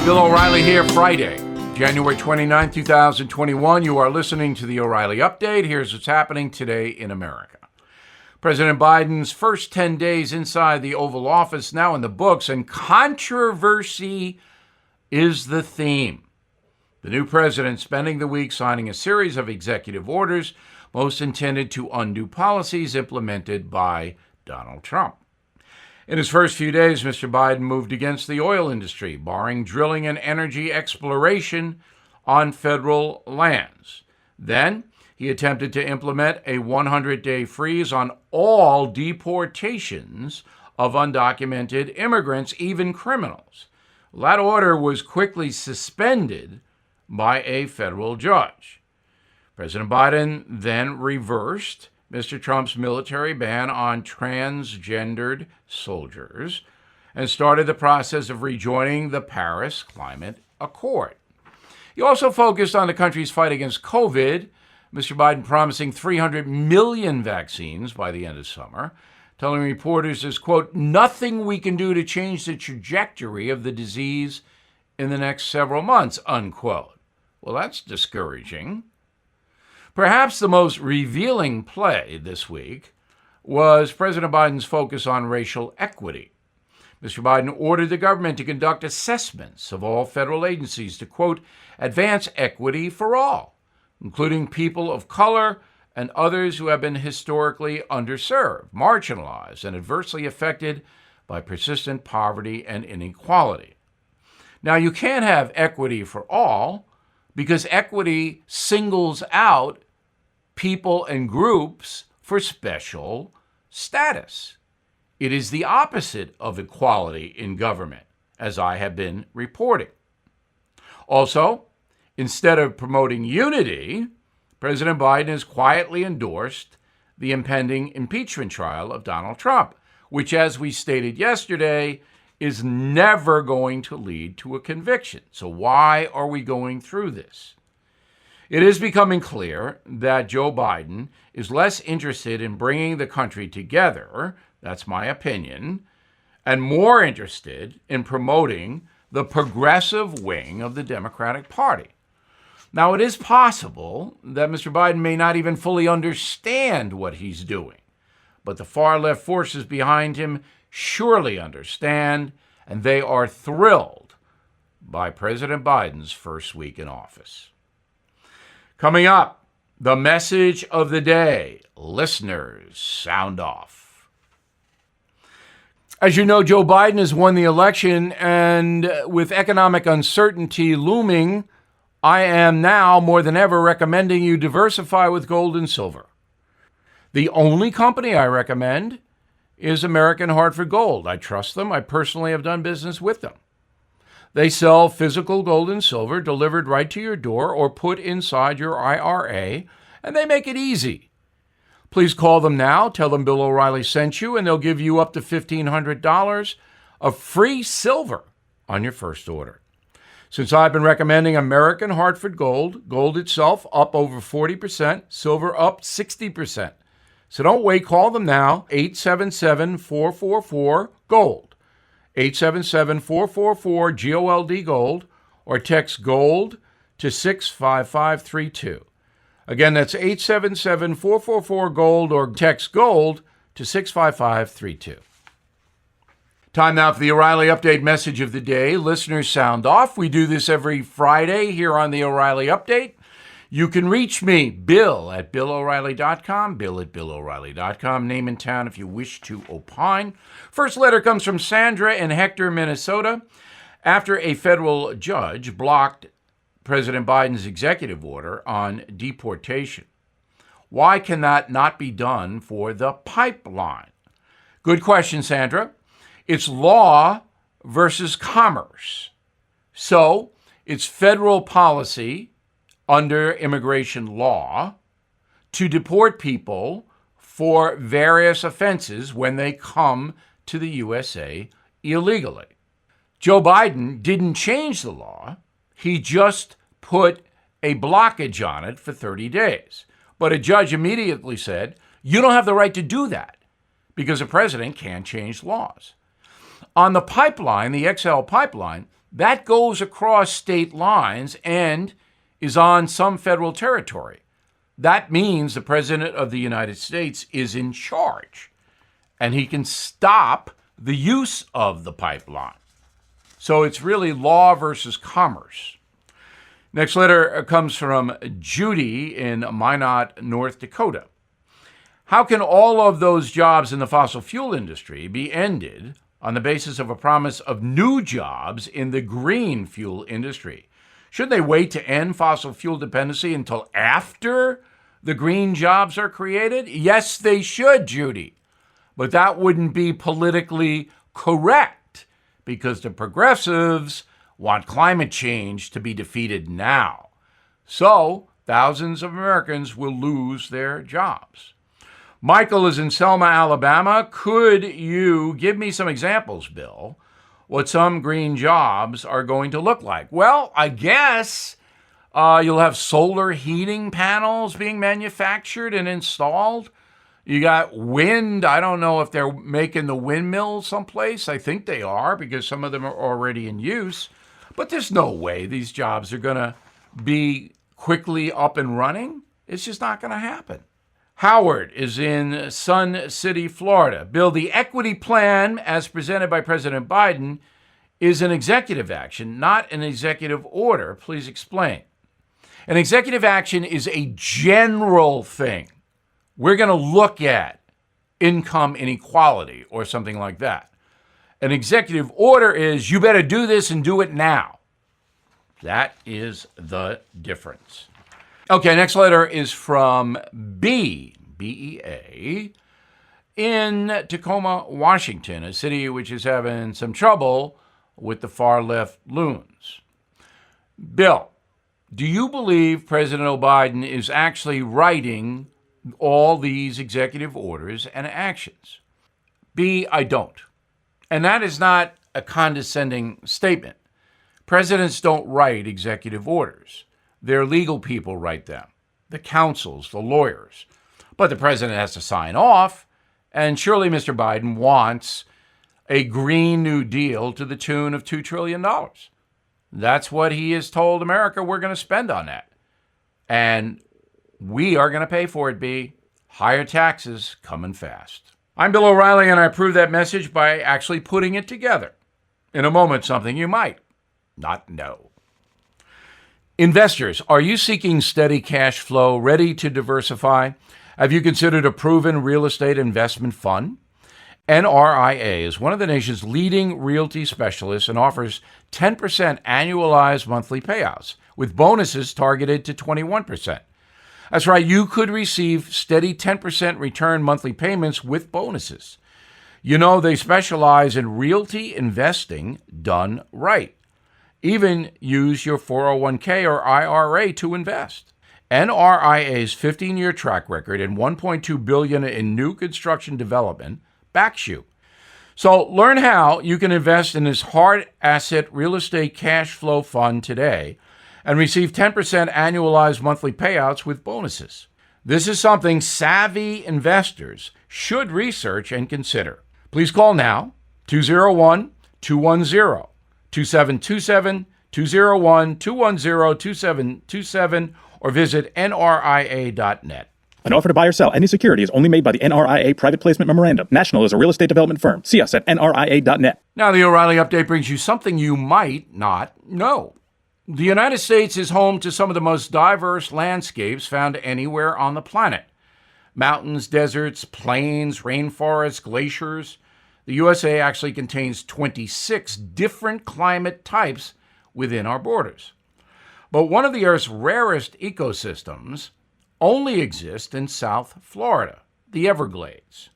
Bill O'Reilly here, Friday, January 29, 2021. You are listening to the O'Reilly Update. Here's what's happening today in America. President Biden's first 10 days inside the Oval Office now in the books, and controversy is the theme. The new president spending the week signing a series of executive orders, most intended to undo policies implemented by Donald Trump. In his first few days, Mr. Biden moved against the oil industry, barring drilling and energy exploration on federal lands. Then, he attempted to implement a 100-day freeze on all deportations of undocumented immigrants, even criminals. That order was quickly suspended by a federal judge. President Biden then reversed Mr. Trump's military ban on transgendered soldiers and started the process of rejoining the Paris Climate Accord. He also focused on the country's fight against COVID, Mr. Biden promising 300 million vaccines by the end of summer, telling reporters there's, quote, nothing we can do to change the trajectory of the disease in the next several months, unquote. Well, that's discouraging. Perhaps the most revealing play this week was President Biden's focus on racial equity. Mr. Biden ordered the government to conduct assessments of all federal agencies to, quote, advance equity for all, including people of color and others who have been historically underserved, marginalized, and adversely affected by persistent poverty and inequality. Now, you can't have equity for all, because equity singles out people and groups for special status. It is the opposite of equality in government, as I have been reporting. Also, instead of promoting unity, President Biden has quietly endorsed the impending impeachment trial of Donald Trump, which, as we stated yesterday, is never going to lead to a conviction. So why are we going through this? It is becoming clear that Joe Biden is less interested in bringing the country together, that's my opinion, and more interested in promoting the progressive wing of the Democratic Party. Now, it is possible that Mr. Biden may not even fully understand what he's doing, but the far-left forces behind him surely understand, and they are thrilled by President Biden's first week in office. Coming up, the message of the day. Listeners, sound off. As you know, Joe Biden has won the election, and with economic uncertainty looming, I am now more than ever recommending you diversify with gold and silver. The only company I recommend is American Hartford Gold. I trust them. I personally have done business with them. They sell physical gold and silver delivered right to your door or put inside your IRA, and they make it easy. Please call them now. Tell them Bill O'Reilly sent you, and they'll give you up to $1,500 of free silver on your first order. Since I've been recommending American Hartford Gold, gold itself up over 40%, silver up 60%. So don't wait, call them now, 877-444-GOLD, 877-444-GOLD, GOLD, or text GOLD to 65532. Again, that's 877-444-GOLD, or text GOLD to 65532. Time now for the O'Reilly Update message of the day. Listeners, sound off. We do this every Friday here on the O'Reilly Update. You can reach me, Bill at BillO'Reilly.com, Bill at BillO'Reilly.com, name and town if you wish to opine. First letter comes from Sandra in Hector, Minnesota. After a federal judge blocked President Biden's executive order on deportation, why can that not be done for the pipeline? Good question, Sandra. It's law versus commerce. So it's federal policy under immigration law to deport people for various offenses when they come to the USA illegally. Joe Biden didn't change the law. He just put a blockage on it for 30 days. But a judge immediately said, you don't have the right to do that because a president can't change laws. On the pipeline, the XL pipeline, that goes across state lines and is on some federal territory. That means the President of the United States is in charge, and he can stop the use of the pipeline. So it's really law versus commerce. Next letter comes from Judy in Minot, North Dakota. How can all of those jobs in the fossil fuel industry be ended on the basis of a promise of new jobs in the green fuel industry? Should they wait to end fossil fuel dependency until after the green jobs are created? Yes, they should, Judy. But that wouldn't be politically correct because the progressives want climate change to be defeated now. So thousands of Americans will lose their jobs. Michael is in Selma, Alabama. Could you give me some examples, Bill, what some green jobs are going to look like? Well, I guess you'll have solar heating panels being manufactured and installed. You got wind. I don't know if they're making the windmills someplace. I think they are because some of them are already in use. But there's no way these jobs are going to be quickly up and running. It's just not going to happen. Howard is in Sun City, Florida. Bill, the equity plan as presented by President Biden is an executive action, not an executive order. Please explain. An executive action is a general thing. We're going to look at income inequality or something like that. An executive order is you better do this and do it now. That is the difference. Okay, next letter is from B-E-A, in Tacoma, Washington, a city which is having some trouble with the far-left loons. Bill, do you believe President Biden is actually writing all these executive orders and actions? B, I don't. And that is not a condescending statement. Presidents don't write executive orders. Their legal people write them, the counsels, the lawyers. But the president has to sign off, and surely Mr. Biden wants a Green New Deal to the tune of $2 trillion. That's what he has told America we're going to spend on that. And we are going to pay for it, B. Higher taxes coming fast. I'm Bill O'Reilly, and I approve that message by actually putting it together. In a moment, something you might not know. Investors, are you seeking steady cash flow, ready to diversify? Have you considered a proven real estate investment fund? NRIA is one of the nation's leading realty specialists and offers 10% annualized monthly payouts, with bonuses targeted to 21%. That's right, you could receive steady 10% return monthly payments with bonuses. You know, they specialize in realty investing done right. Even use your 401k or IRA to invest. NRIA's 15-year track record and $1.2 billion in new construction development backs you. So learn how you can invest in this hard asset real estate cash flow fund today and receive 10% annualized monthly payouts with bonuses. This is something savvy investors should research and consider. Please call now, 201-210-2727, 201-210-2727, or visit nria.net. An offer to buy or sell any security is only made by the NRIA Private Placement Memorandum. National is a real estate development firm. See us at nria.net. Now, the O'Reilly Update brings you something you might not know. The United States is home to some of the most diverse landscapes found anywhere on the planet. Mountains, deserts, plains, rainforests, glaciers. The USA actually contains 26 different climate types within our borders. But one of the Earth's rarest ecosystems only exists in South Florida, the Everglades.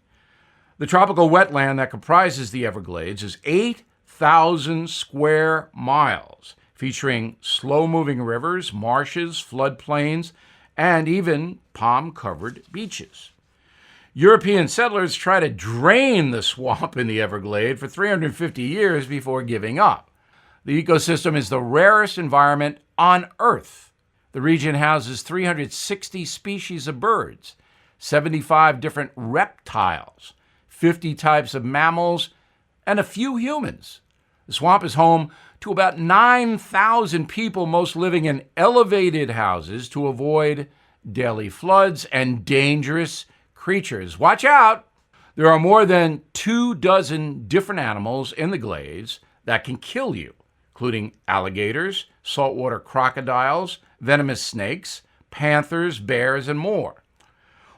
The tropical wetland that comprises the Everglades is 8,000 square miles, featuring slow-moving rivers, marshes, floodplains, and even palm-covered beaches. European settlers tried to drain the swamp in the Everglades for 350 years before giving up. The ecosystem is the rarest environment on Earth. The region houses 360 species of birds, 75 different reptiles, 50 types of mammals, and a few humans. The swamp is home to about 9,000 people, most living in elevated houses to avoid daily floods and dangerous creatures. Watch out! There are more than 24 different animals in the glades that can kill you, including alligators, saltwater crocodiles, venomous snakes, panthers, bears, and more.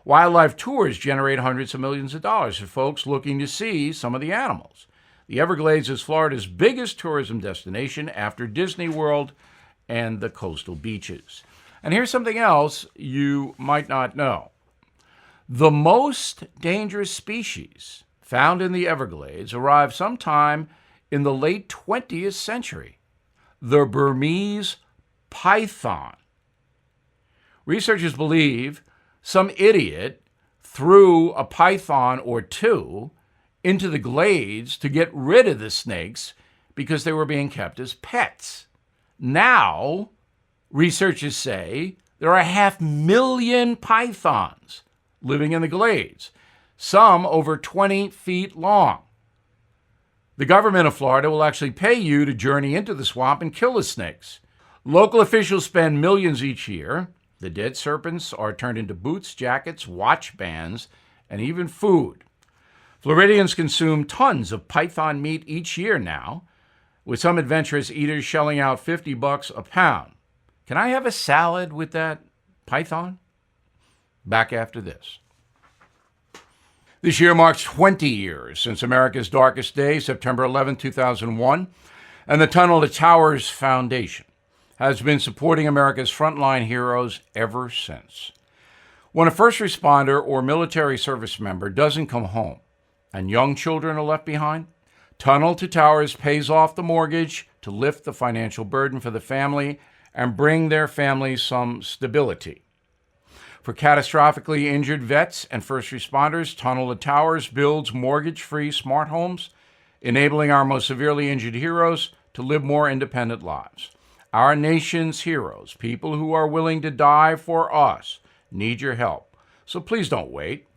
Wildlife tours generate hundreds of millions of dollars for folks looking to see some of the animals. The Everglades is Florida's biggest tourism destination after Disney World and the coastal beaches. And here's something else you might not know. The most dangerous species found in the Everglades arrived sometime in the late 20th century, the Burmese python. Researchers believe some idiot threw a python or two into the glades to get rid of the snakes because they were being kept as pets. Now, researchers say there are 500,000 pythons living in the glades, some over 20 feet long. The government of Florida will actually pay you to journey into the swamp and kill the snakes. Local officials spend millions each year. The dead serpents are turned into boots, jackets, watch bands, and even food. Floridians consume tons of python meat each year now, with some adventurous eaters shelling out $50 a pound. Can I have a salad with that python? Back after this. This year marks 20 years since America's darkest day, September 11, 2001, and the Untitled Towers Foundation has been supporting America's frontline heroes ever since. When a first responder or military service member doesn't come home and young children are left behind, Tunnel to Towers pays off the mortgage to lift the financial burden for the family and bring their families some stability. For catastrophically injured vets and first responders, Tunnel to Towers builds mortgage-free smart homes, enabling our most severely injured heroes to live more independent lives. Our nation's heroes, people who are willing to die for us, need your help. So please don't wait.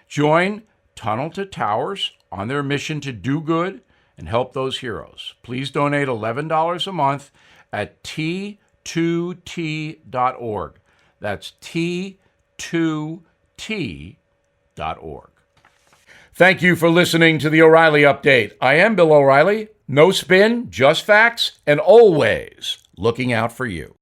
Join Tunnel to Towers on their mission to do good and help those heroes. Please donate $11 a month at T2T.org. That's T2T.org. Thank you for listening to the O'Reilly Update. I am Bill O'Reilly. No spin, just facts, and always looking out for you.